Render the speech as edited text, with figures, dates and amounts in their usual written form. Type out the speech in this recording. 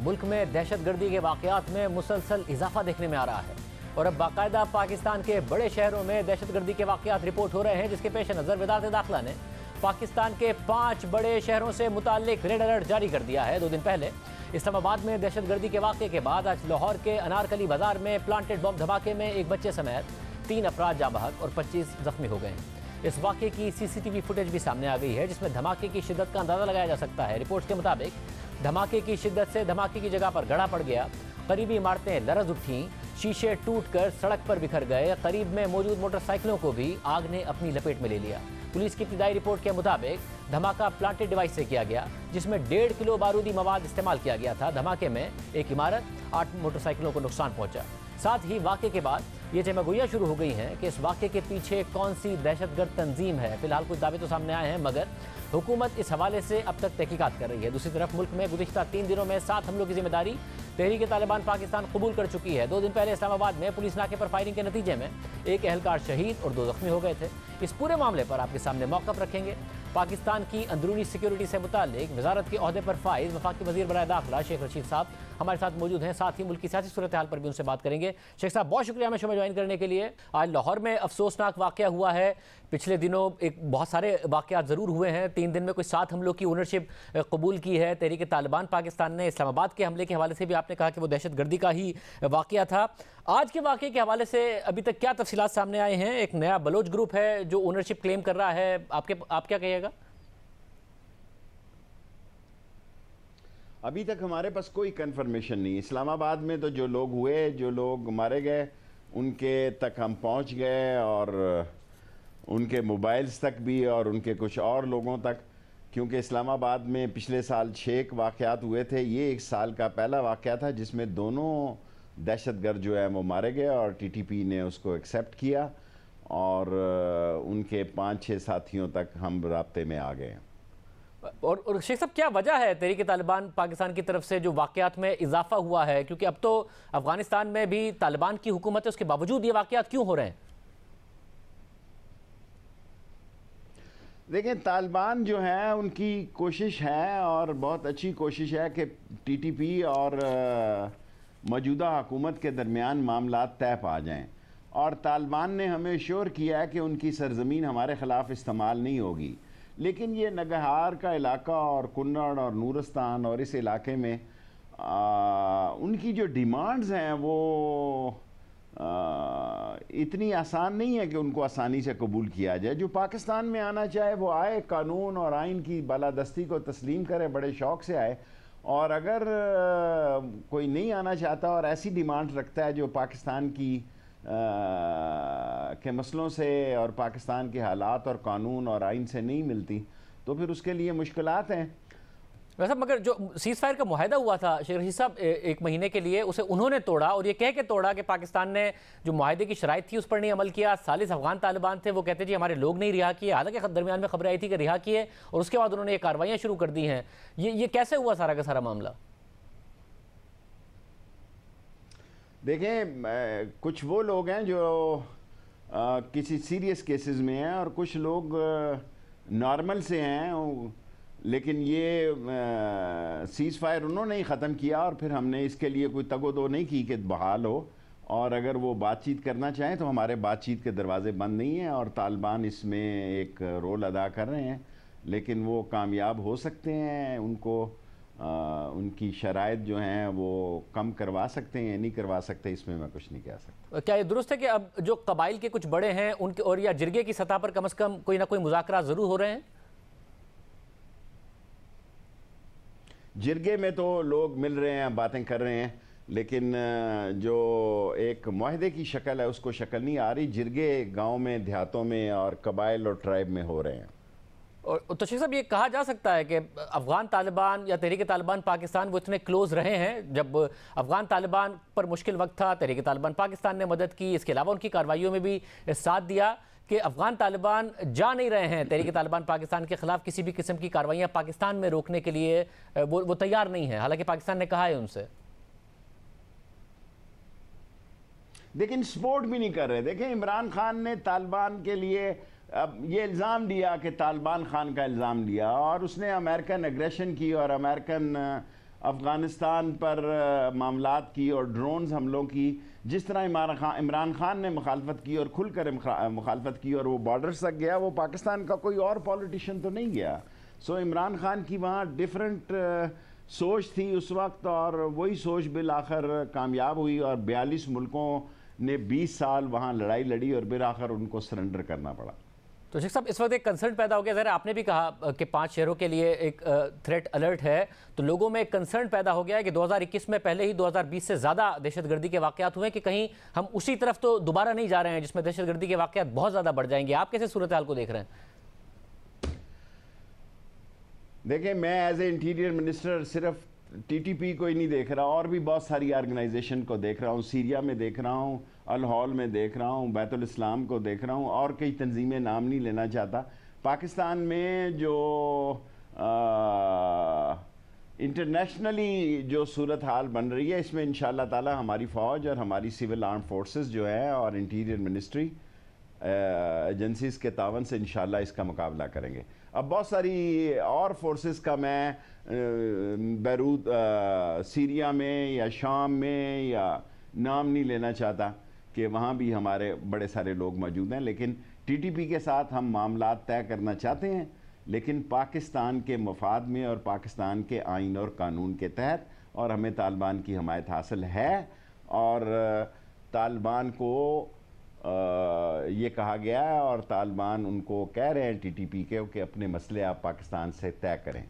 मुल्क में दहशतगर्दी के वाक़यात में मुसलसल इजाफा देखने में आ रहा है और अब बाकायदा पाकिस्तान के बड़े शहरों में दहशतगर्दी के वाक़यात रिपोर्ट हो रहे हैं, जिसके पेश नज़र वज़ारत दाखिला ने पाकिस्तान के 5 बड़े शहरों से मुताल्लिक रेड अलर्ट जारी कर दिया है। 2 दिन पहले इस्लामाबाद में दहशतगर्दी के वाक़े के बाद आज लाहौर के अनारकली बाजार में प्लांटेड बम धमाके में एक बच्चे समेत 3 अफराद जाँ बहक और 25 जख्मी हो गए हैं। इस वाक़े की CCTV फुटेज भी सामने आ गई है, जिसमें धमाके की शिद्दत का अंदाज़ा लगाया जा सकता है। रिपोर्ट के मुताबिक धमाके की शिद्दत से धमाके की जगह पर गड़ा पड़ गया, करीबी इमारतें लरज़ उठीं, शीशे टूटकर सड़क पर बिखर गए, करीब में मौजूद मोटरसाइकिलों को भी आग ने अपनी लपेट में ले लिया। पुलिस की इब्तिदाई रिपोर्ट के मुताबिक धमाका प्लांटेड डिवाइस से किया गया, जिसमें 1.5 किलो बारूदी मवाद इस्तेमाल किया गया था। धमाके में एक इमारत, 8 मोटरसाइकिलों को नुकसान पहुंचा। साथ ही वाक़े के बाद ये जमागोइयाँ शुरू हो गई हैं कि इस वाक़े के पीछे कौन सी दहशतगर्द तंजीम है। फिलहाल कुछ दावे तो सामने आए हैं, मगर हुकूमत इस हवाले से अब तक तहकीकात कर रही है। दूसरी तरफ मुल्क में गुज़िश्ता 3 दिनों में 7 हमलों की जिम्मेदारी तहरीक-ए-तालिबान पाकिस्तान कबूल कर चुकी है। 2 दिन पहले इस्लामाबाद में पुलिस नाके पर फायरिंग के नतीजे में एक एहलकार शहीद और 2 जख्मी हो गए थे। इस पूरे मामले पर आपके सामने मौक़िफ़ रखेंगे। पाकिस्तान की अंदरूनी सिक्योरिटी से मुताल्लिक वजारत के ओहदे पर फाइज वफाकी वज़ीर बराए दाखिला शेख रशीद साहब हमारे साथ मौजूद हैं। साथ ही मुल्क की सियासी सूरत हाल पर भी उनसे बात करेंगे। शेख साहब, बहुत शुक्रिया हमें शो में ज्वाइन करने के लिए। आज लाहौर में अफसोसनाक वाक़या हुआ है। पिछले दिनों एक बहुत सारे वाक़यात ज़रूर हुए हैं। 3 दिन में कोई 7 हमलों की ओनरशिप कबूल की है तहरीक तालिबान पाकिस्तान ने। इस्लामाबाद के हमले के हवाले से भी आपने कहा कि वो दहशतगर्दी का ही वाक़या था। आज के वाक़े के हवाले से अभी तक क्या तफसीलात सामने आए हैं? एक नया बलोच ग्रुप है जो ओनरशिप क्लेम कर रहा है, आप क्या कहिएगा? अभी तक हमारे पास कोई कंफर्मेशन नहीं। इस्लामाबाद में तो जो लोग हुए, जो लोग मारे गए, उनके तक हम पहुंच गए और उनके मोबाइल्स तक भी और उनके कुछ और लोगों तक, क्योंकि इस्लामाबाद में पिछले साल 6 वाक़यात हुए थे। ये 1 साल का पहला वाक़या था जिसमें दोनों दहशतगर्द जो है वो मारे गए और TTP ने उसको एक्सेप्ट किया और उनके 5-6 साथियों तक हम राब्ते में आ गए। और शेख साहब, क्या वजह है तहरीक तालिबान पाकिस्तान की तरफ से जो वाक़यात में इजाफा हुआ है? क्योंकि अब तो अफगानिस्तान में भी तालिबान की हुकूमत है, उसके बावजूद ये वाक़यात क्यों हो रहे हैं? देखें, तालिबान जो है उनकी कोशिश है और बहुत अच्छी कोशिश है कि TTP और मौजूदा हुकूमत के दरमियान मामलात तय पा जाएं, और तालिबान ने हमें श्योर किया है कि उनकी सरजमीन हमारे ख़िलाफ़ इस्तेमाल नहीं होगी। लेकिन ये नगहार का इलाका और कुन्नड़ और नूरस्तान और इस इलाके में उनकी जो डिमांड्स हैं वो इतनी आसान नहीं है कि उनको आसानी से कबूल किया जाए। जो पाकिस्तान में आना चाहे वो आए, कानून और आइन की बालादस्ती को तस्लीम करे, बड़े शौक़ से आए। और अगर कोई नहीं आना चाहता और ऐसी डिमांड रखता है जो पाकिस्तान की के मसलों से और पाकिस्तान के हालात और कानून और आइन से नहीं मिलती, तो फिर उसके लिए मुश्किलात हैं। वैसे मगर जो सीज़ फायर का मुआहदा हुआ था शेख रशीद साहब 1 महीने के लिए, उसे उन्होंने तोड़ा और ये कह के तोड़ा कि पाकिस्तान ने जो मुआहदे की शराइत थी उस पर नहीं अमल किया। 40 अफगान तालिबान थे, वो कहते जी हमारे लोग नहीं रिहा किए। हालांकि दरमियान में खबरें आई थी कि रिहा किए और उसके बाद उन्होंने ये कार्रवाइयाँ शुरू कर दी हैं। ये कैसे हुआ सारा का सारा मामला? देखें, कुछ वो लोग हैं जो किसी सीरियस केसेस में हैं और कुछ लोग नॉर्मल से हैं, लेकिन ये सीज़ फायर उन्होंने ही ख़त्म किया और फिर हमने इसके लिए कोई तगोदो नहीं की कि बहाल हो। और अगर वो बातचीत करना चाहें तो हमारे बातचीत के दरवाजे बंद नहीं हैं और तालिबान इसमें एक रोल अदा कर रहे हैं, लेकिन वो कामयाब हो सकते हैं। उनको उनकी शराइत जो हैं वो कम करवा सकते हैं, नहीं करवा सकते, इसमें मैं कुछ नहीं कह सकता। क्या ये दुरुस्त है कि अब जो कबाइल के कुछ बड़े हैं उनके और या जिरगे की सतह पर कम से कम कोई ना कोई मुज़ाकरा ज़रूर हो रहे हैं? जिरगे में तो लोग मिल रहे हैं, बातें कर रहे हैं, लेकिन जो एक मुआहदे की शक्ल है उसको शक्ल नहीं आ रही। जिरगे गाँव में, देहातों में और कबाइल और ट्राइब में हो रहे हैं। और तो शेख साहब, ये कहा जा सकता है कि अफगान तालिबान या तहरीक तालिबान पाकिस्तान वो इतने क्लोज रहे हैं। जब अफगान तालिबान पर मुश्किल वक्त था, तहरीक तालिबान पाकिस्तान ने मदद की, इसके अलावा उनकी कार्रवाइयों में भी साथ दिया कि अफगान तालिबान जा नहीं रहे हैं तहरीक तालिबान पाकिस्तान के ख़िलाफ़ किसी भी किस्म की कार्रवाइयाँ पाकिस्तान में रोकने के लिए वो तैयार नहीं है। हालांकि पाकिस्तान ने कहा है उनसे, लेकिन सपोर्ट भी नहीं कर रहे। देखें, इमरान खान ने तालिबान के लिए अब ये इल्ज़ाम दिया कि तालिबान खान का इल्ज़ाम लिया और उसने अमेरिकन एग्रेशन की और अमेरिकन अफ़गानिस्तान पर मामलात की और ड्रोन्स हमलों की, जिस तरह इमरान खान ने मुखालफत की और खुलकर मुखालफत की और वो बॉर्डर्स तक गया, वो पाकिस्तान का कोई और पॉलिटिशियन तो नहीं गया। सो इमरान खान की वहाँ डिफरेंट सोच थी उस वक्त, और वही सोच बिल आखिर कामयाब हुई और 42 मुल्कों ने 20 साल वहाँ लड़ाई लड़ी और बिल आखिर उनको सरेंडर करना पड़ा। तो शेख साहब, इस वक्त एक कंसर्न पैदा हो गया, ज़रा आपने भी कहा कि 5 शहरों के लिए एक थ्रेट अलर्ट है, तो लोगों में एक कंसर्न पैदा हो गया है कि 2021 में पहले ही 2020 से ज़्यादा दहशतगर्दी के वाक़यात हुए कि कहीं हम उसी तरफ तो दोबारा नहीं जा रहे हैं जिसमें दहशतगर्दी के वाक़यात बहुत ज़्यादा बढ़ जाएंगे। आप कैसे सूरत हाल को देख रहे हैं? देखिए, मैं एज ए इंटीरियर मिनिस्टर सिर्फ टीटीपी को ही नहीं देख रहा, और भी बहुत सारी ऑर्गेनाइजेशन को देख रहा हूँ। सीरिया में देख रहा हूँ, अल हॉल में देख रहा हूँ, बैतुल इस्लाम को देख रहा हूँ, और कई तंजीमें, नाम नहीं लेना चाहता। पाकिस्तान में जो इंटरनेशनली जो सूरत हाल बन रही है, इसमें इंशाअल्लाह ताला हमारी फ़ौज और हमारी सिविल आर्म फोर्सेस जो है और इंटीरियर मिनिस्ट्री एजेंसीज के तावन से इंशाअल्लाह इसका मुकाबला करेंगे। अब बहुत सारी और फोर्सेस का मैं बैरूत, सीरिया में या शाम में या नाम नहीं लेना चाहता कि वहाँ भी हमारे बड़े सारे लोग मौजूद हैं, लेकिन टीटीपी के साथ हम मामलात तय करना चाहते हैं, लेकिन पाकिस्तान के मफाद में और पाकिस्तान के आइन और कानून के तहत, और हमें तालिबान की हमायत हासिल है। और तालिबान को ये कहा गया है और तालिबान उनको कह रहे हैं टीटीपी के कि अपने मसले आप पाकिस्तान से तय करें।